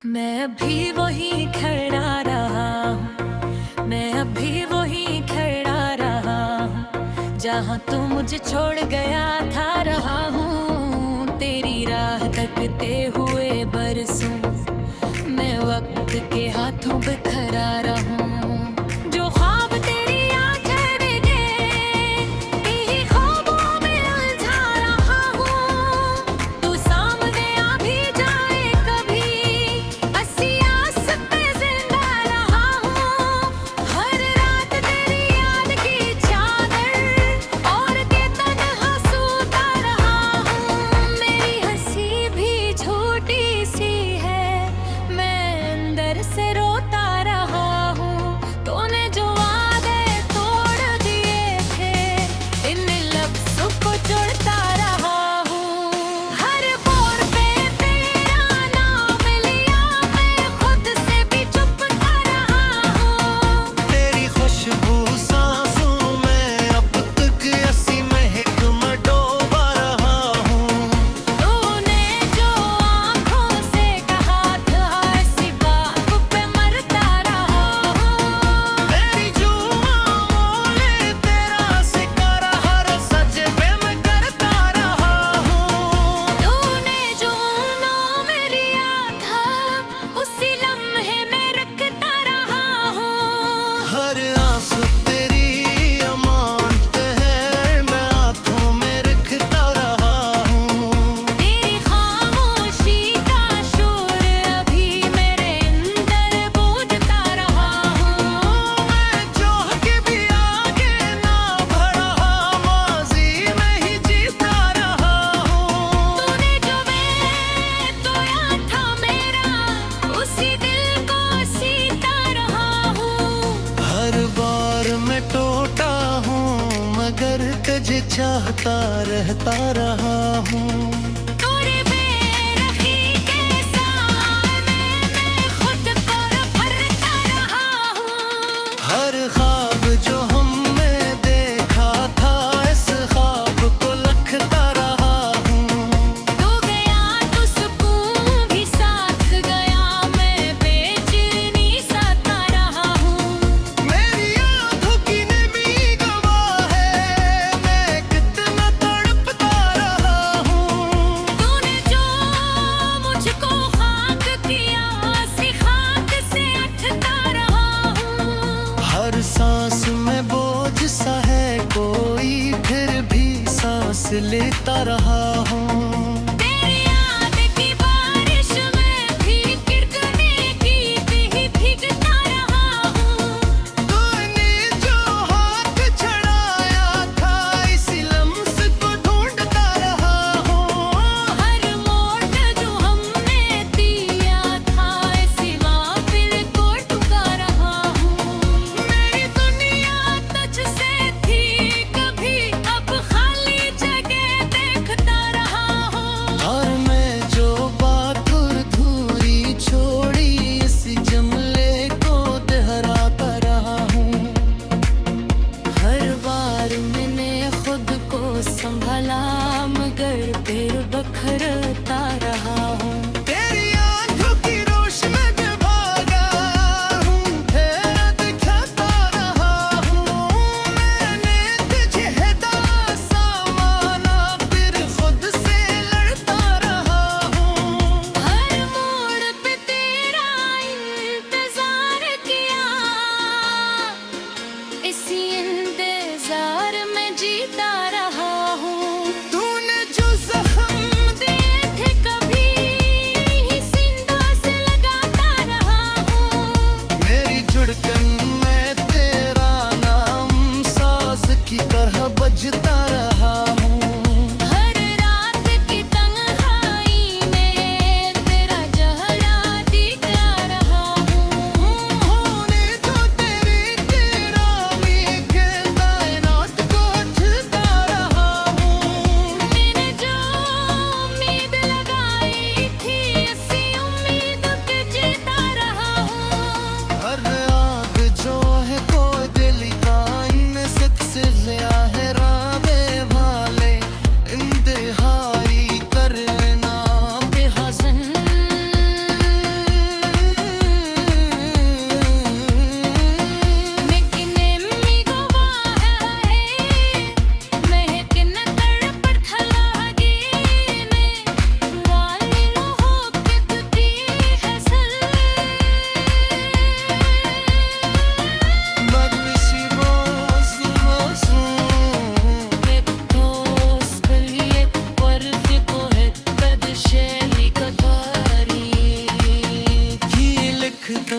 मैं अभी वही खड़ा रहा हूँ, मैं अभी वही खड़ा रहा हूँ, जहाँ तू मुझे छोड़ गया था। रहा हूँ तेरी राह तकते हुए बरसों, मैं वक्त के हाथों बिखरा रहूं। जो ख्वाब तेरी आंखें देखे, यही ख्वाबों में उलझा रहा हूँ। तू सामने आ भी जाए कभी, हंसी आस पे जिंदा रहा हूँ। हर रात तेरी याद की चादर ओढ़ के तन्हा सोता रहा हूँ। मेरी हंसी भी छोटी सी है, मैं अंदर से रोता रहा हूँ। तूने जो वादे तोड़ दिए थे, इन लफ्ज़ों को जोड़ता रहा हूँ। हर बोर पे तेरा नाम लिया, मैं खुद से भी चुप कर रहा हूँ। तेरी खुशबू सांसों में अब तक ऐसी महक में डूबा रहा हूँ। तूने जो आँखों से कहा था, ऐसी बात पे मरता रहा हूँ। मेरी जुआ मोले तेरा सितारा, हर सजदे में करता रहा हूँ। तूने जो नाम लिया था, उसी लम्हे में रखता रहा हूँ। हर आंसू तेरी अमानत है, मैं आँखों में रखता रहा हूँ। तेरी खामोशी का शोर अभी मेरे अंदर गूंजता रहा हूँ। मैं चाह के भी आगे ना बढ़ा, माज़ी में ही जीता रहा हूँ। तूने जो वैद तोया था मेरा, उसी दिल को सीता रहा हूँ। हर बार मैं टूटा हूँ, मगर तुझे चाहता रहता रहा हूँ। तोरे बेरखी के सामने मैं खुद को भरता रहा हूँ। हर ख्वाब जो हमने देखा था, इस ख्वाब को लखता रहा हूँ। तू गया तो सुकून भी साथ गया, मैं बेचैनी सता रहा हूँ। मेरी आँखों की नमी गवाह है, मैं कितना तड़पता रहा हूँ। तूने जो मुझको खाक किया, उसी खाक से उठता रहा हूँ। हर सांस में बोझ सा है कोई, फिर भी सांस लेता रहा हूँ। तेरी याद की बारिश में भी गिरने की भी भीगता रहा हूँ। तूने जो हाथ छड़ाया था, इसी लम्स को ढूंढता रहा हूँ। हर मोड़ जो हमने दिया था, इसी वापिल को टुका रहा हूँ। मेरी दुनिया तुझसे थी कभी, अब खाली जगह देखता लिखता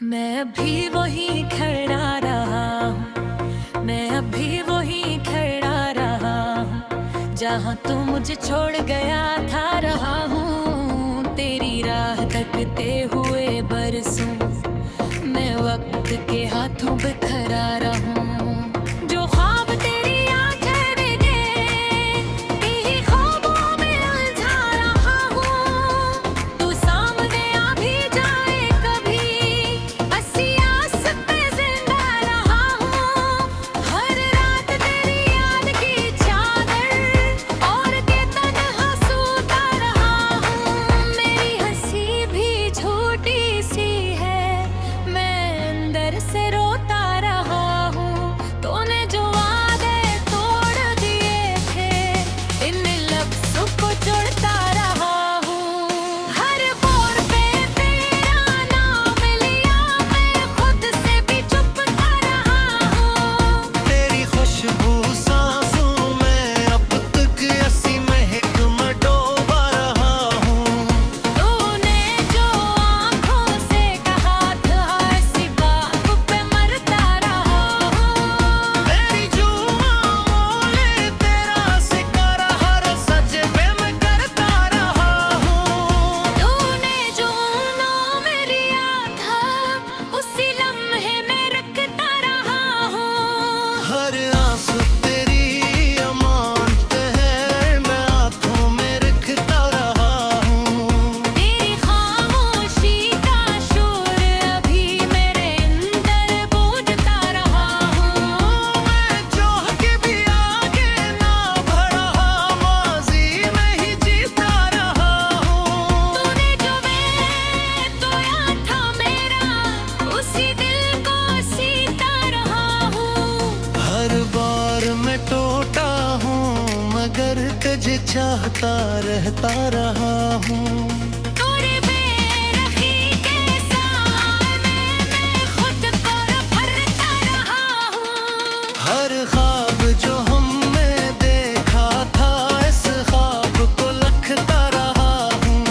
मैं अभी वही खड़ा रहा हूँ, मैं अभी वही खड़ा रहा हूँ, जहाँ तू मुझे छोड़ गया था। रहा हूँ तेरी राह तकते हुए बरसों, मैं वक्त के हाथों बिखरा रहूं। जो ख्वाब तेरी आंखें देखे, यही ख्वाबों में उलझा रहा हूँ। तू सामने आ भी जाए कभी, अस्सी आस पे जिंदा रहा हूँ। हर रात तेरी याद की चादर ओढ़ के तन्हा सोता रहा हूँ। मेरी हंसी भी छोटी सी है, मैं अंदर से रोता रहा हूँ। तूने जो वादे तोड़ दिए थे, इन लफ्ज़ों को जोड़ता रहा हूँ। हर बोर पे तेरा नाम लिया, मैं खुद से भी चुप कर रहा हूँ। तेरी खुशबू सांसों में अब तक ऐसी महक में डूबा रहा हूँ। तूने जो आँखों से कहा था, ऐसी बात पे मरता रहा हूँ। मेरी जुआ मोले तेरा सितारा, हर सजदे में करता रहा हूँ। तूने जो नाम लिया था, उसी लम्हे में रखता रहा हूँ। हर आंसू तेरी अमानत है, मैं आँखों में रखता रहा हूँ। तेरी खामोशी का शोर अभी मेरे अंदर गूंजता रहा हूँ। मैं चाह के भी आगे ना बढ़ा, माज़ी में ही जीता रहा हूँ। तूने जो वैद तोया था मेरा, उसी दिल को सीता रहा हूँ। हर बार मैं टूटा हूँ, मगर तुझे चाहता रहता रहा हूँ। तोरे बेरखी के सामने मैं खुद को भरता रहा हूँ। हर ख्वाब जो हमने देखा था, इस ख्वाब को लखता रहा हूँ।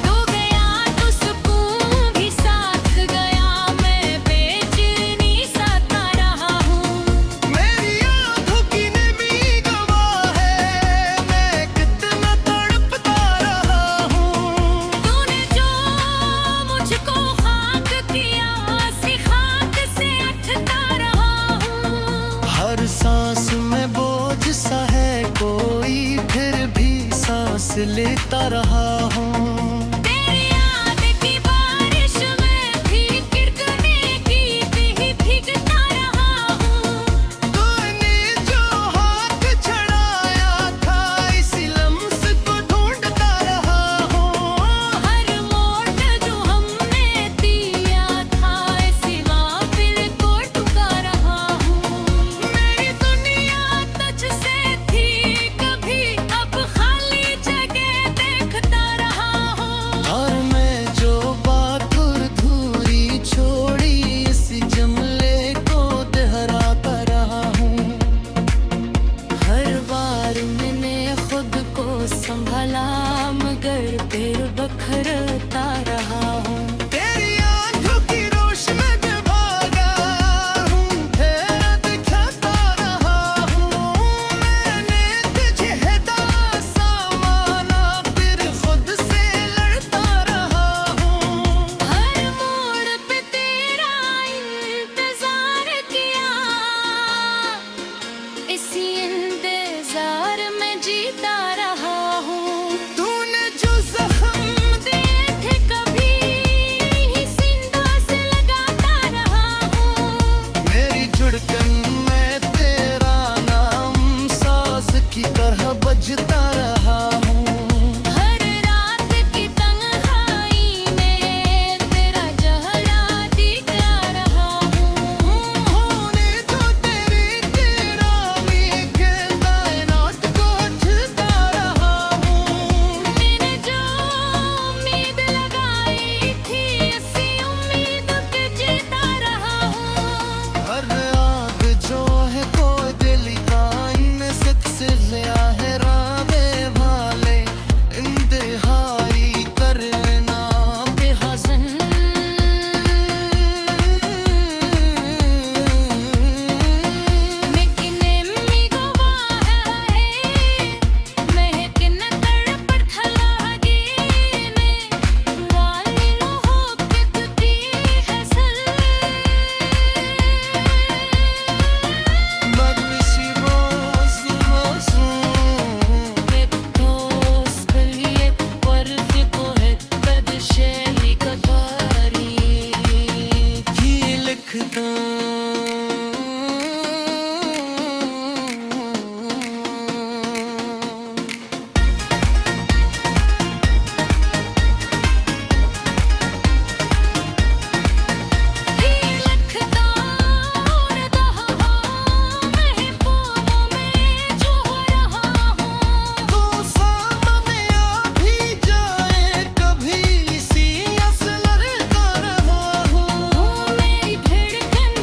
तू गया तो सुकून भी साथ गया, मैं बेखुद लेता रहा हूँ। तेरी याद की बारिश में भी गिरने की भी भीगता रहा हूँ। तूने जो हाथ छड़ाया था इस लम्स को ढूंढता रहा हूँ। हर मोड़ जो हमने दिया था इसी वापिल को टुका रहा हूँ। मेरी दुनिया तुझसे थी कभी, अब खाली जगह देखता रहा हूँ। और मैं जो बात अधूरी छोड़ी इस जुमले को दोहराता रहा हूँ। हर बार मैंने खुद को संभाला मगर फिर बखरता रहा हूँ। तेरी आंखों की रोशनी में भागा हूँ, फिर दिखाता रहा हूँ। मैंने तुझे हदासा माना, फिर खुद से लड़ता रहा हूँ। हर मोड़ पे तेरा इंतजार किया, इसी इंतजार में जीता रहा हूँ। तूने जो जख्म दिए थे कभी जिंदा से लगाता रहा हूँ। मेरी धड़कन में तेरा नाम साज की तरह बजता रहा हूँ। हर रात की तन्हाई में तेरा चेहरा दिखला रहा हूँ। होने तो तेरा भी कायनात को झुका रहा हूँ। मैंने जो उम्मीद लगाई थी उसी उम्मीद पे जीता रहा हूँ। हर आग जो है कोई दिल का इन सच से लिया है रावे वाले इंतहाई करना बेहसन मैं किने मी गवाह है, मैं किने तड़पड़ थलागी में वाली नो हो के तुझी हसल। मगनिशी रोज Peptos beliye vardı kohet bed şeyi katari ये लिखता लखता और दहा महबूबों में जो रहा हूँ। तो सामने आ भी जाए कभी सी असलर कर रहा हूँ। मेरी धड़कन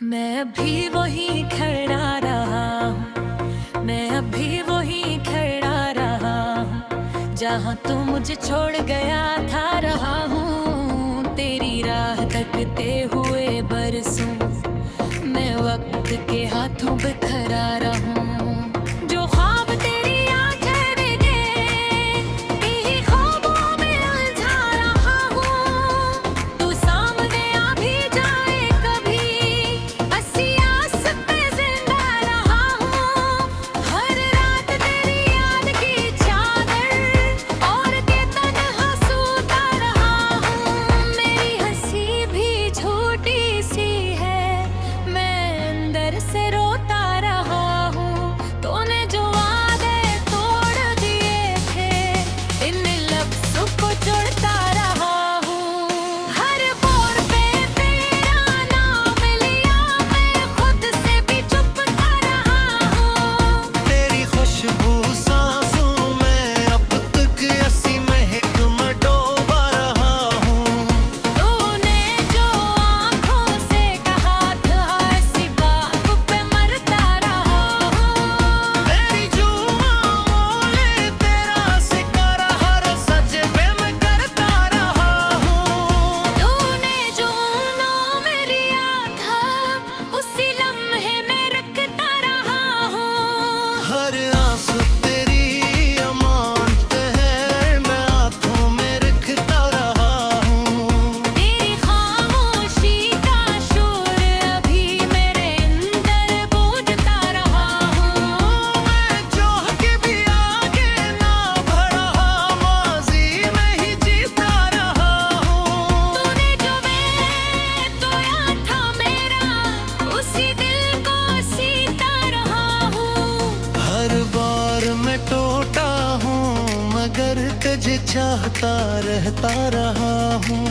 मैं अभी वही खड़ा रहा हूँ, मैं अभी वही खड़ा रहा हूँ, जहाँ तू मुझे छोड़ गया था रहा हूँ। तेरी राह तकते हुए बरसों मैं वक्त के हाथों बिखरा रहूं। जो ख्वाब तेरी आंखें देखे यही ख्वाबों में उलझा रहा हूँ। तू सामने आ भी जाए कभी हंसी आस पे जिंदा रहा हूँ। हर रात तेरी याद की चादर और के तन्हा सोता रहा हूँ। मेरी हंसी भी छोटी सी है, मैं अंदर से रोता रहा हूँ। तूने जो वादे तोड़ दिए थे इन लफ्ज़ों को जोड़ता रहा हूँ। हर बोर पे तेरा नाम लिया, मैं खुद से भी चुप कर रहा हूँ। तेरी खुशबू सांसों में अब तक ऐसी महक में डूबा रहा हूँ। तूने जो आँखों से कहा था ऐसी बात पे मरता रहा हूँ। मेरी जुआ मोले तेरा सितारा हर सजदे में करता रहा हूँ। तूने जो नाम लिया था उसी लम्हे में रखता रहा हूँ। हर आंसू तेरी अमानत है, मैं आँखों में रखता रहा हूँ। तेरी खामोशी का शोर अभी मेरे अंदर गूंजता रहा हूँ। मैं चाह के भी आगे ना बढ़ा, माज़ी में ही जीता रहा हूँ। तूने जो मैं तोया था मेरा उसी दिल को सीता रहा हूँ। हर बार मैं टूटा हूँ मगर तुझे चाहता रहता रहा हूँ।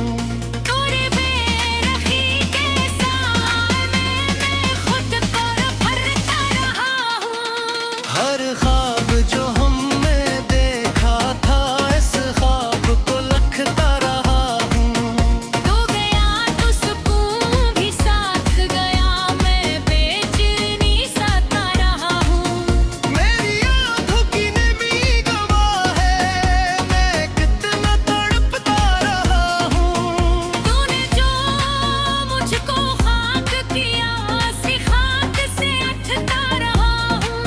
तोरे बेरखी के सामने मैं खुद को भरता रहा हूँ। हर ख्वाब जो हमने देखा था इस ख्वाब को लखता रहा हूँ। तू गया तो सुकून भी साथ गया, मैं बेचैनी सता रहा हूँ। मेरी आँखों की नमी गवाह है, मैं कितना तड़पता रहा हूँ। तूने जो मुझको खाक किया उसी खाक से उठता रहा हूँ।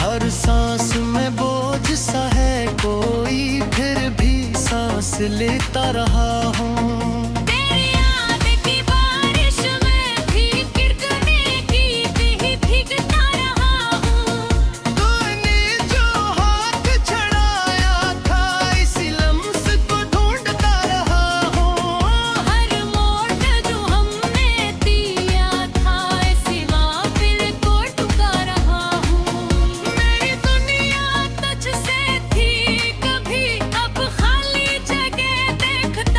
हर सांस में बोझ सा है कोई, फिर भी सांस लेता रहा हूँ। तेरी याद की बारिश में भी गिरने की भी भीगता रहा हूँ। तूने जो हाथ छड़ाया था इसी लम्हे को ढूंढता रहा हूँ। हर मोड़ जो हमने दिया था इसी वापिल को टुका रहा हूँ। मेरी दुनिया तुझसे थी कभी अब खाली जगह देखता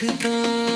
रखता